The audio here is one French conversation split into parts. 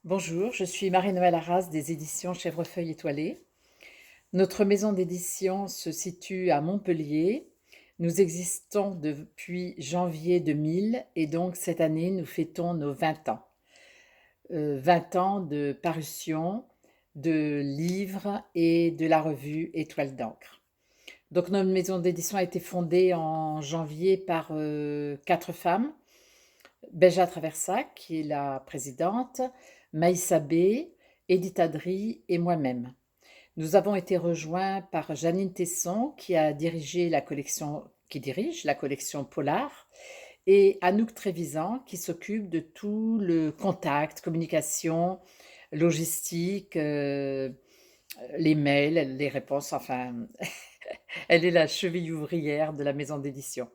Bonjour, je suis Marie-Noëlle Arras des éditions Chèvrefeuille étoilée. Notre maison d'édition se situe à Montpellier. Nous existons depuis janvier 2000 et donc cette année nous fêtons nos 20 ans. 20 ans de parution, de livres et de la revue Étoile d'encre. Donc notre maison d'édition a été fondée en janvier par 4 femmes. Béja Traversac, qui est la présidente, Maïssa B, Edith Adry et moi-même. Nous avons été rejoints par Janine Tesson, qui dirige la collection Polar, et Anouk Trévisan, qui s'occupe de tout le contact, communication, logistique, les mails, les réponses, enfin, elle est la cheville ouvrière de la maison d'édition.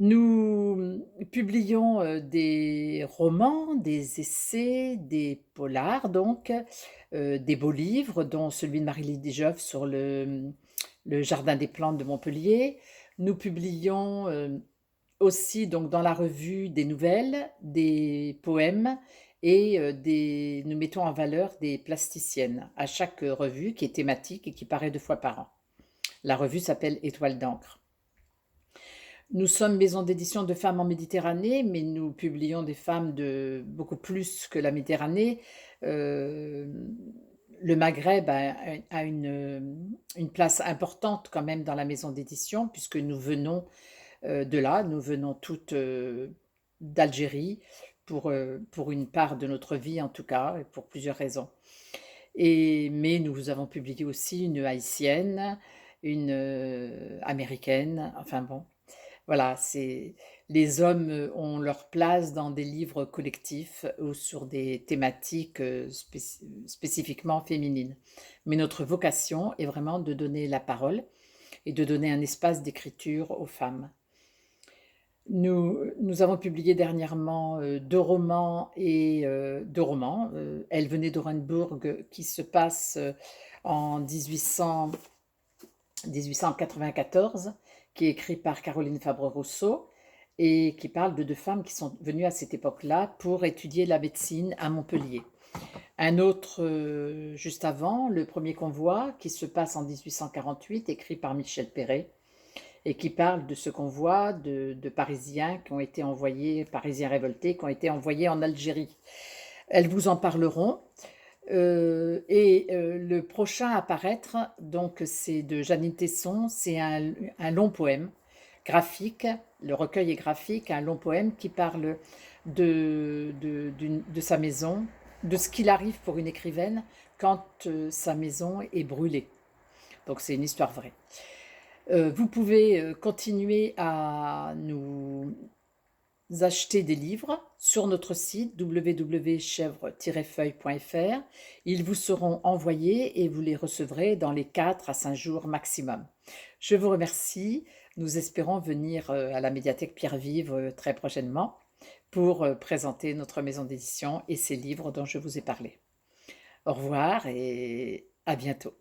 Nous publions des romans, des essais, des polars, donc des beaux livres, dont celui de Marie-Lise Dijoff sur le jardin des plantes de Montpellier. Nous publions aussi donc dans la revue des nouvelles, des poèmes et nous mettons en valeur des plasticiennes à chaque revue qui est thématique et qui paraît 2 fois par an. La revue s'appelle Étoile d'encre. Nous sommes maison d'édition de femmes en Méditerranée, mais nous publions des femmes de beaucoup plus que la Méditerranée. Le Maghreb a une place importante quand même dans la maison d'édition, puisque nous venons de là, nous venons toutes d'Algérie, pour une part de notre vie en tout cas, et pour plusieurs raisons. Mais nous avons publié aussi une haïtienne, une américaine, enfin bon. Voilà, les hommes ont leur place dans des livres collectifs ou sur des thématiques spécifiquement féminines. Mais notre vocation est vraiment de donner la parole et de donner un espace d'écriture aux femmes. Nous avons publié dernièrement 2 romans Elle venait d'Orenbourg, qui se passe en 1894, qui est écrit par Caroline Fabre-Rousseau et qui parle de 2 femmes qui sont venues à cette époque-là pour étudier la médecine à Montpellier. Un autre juste avant, Le premier convoi, qui se passe en 1848, écrit par Michel Perret, et qui parle de ce convoi de Parisiens qui ont été envoyés, Parisiens révoltés, qui ont été envoyés en Algérie. Elles vous en parleront. Le prochain à paraître, donc c'est de Janine Tesson, c'est un long poème graphique, le recueil est graphique, un long poème qui parle de sa maison, de ce qu'il arrive pour une écrivaine quand sa maison est brûlée. Donc c'est une histoire vraie. Vous pouvez continuer à nous acheter des livres sur notre site www.chèvre-feuille.fr. Ils vous seront envoyés et vous les recevrez dans les 4 à 5 jours maximum. Je vous remercie. Nous espérons venir à la médiathèque Pierre-Vive très prochainement pour présenter notre maison d'édition et ces livres dont je vous ai parlé. Au revoir et à bientôt.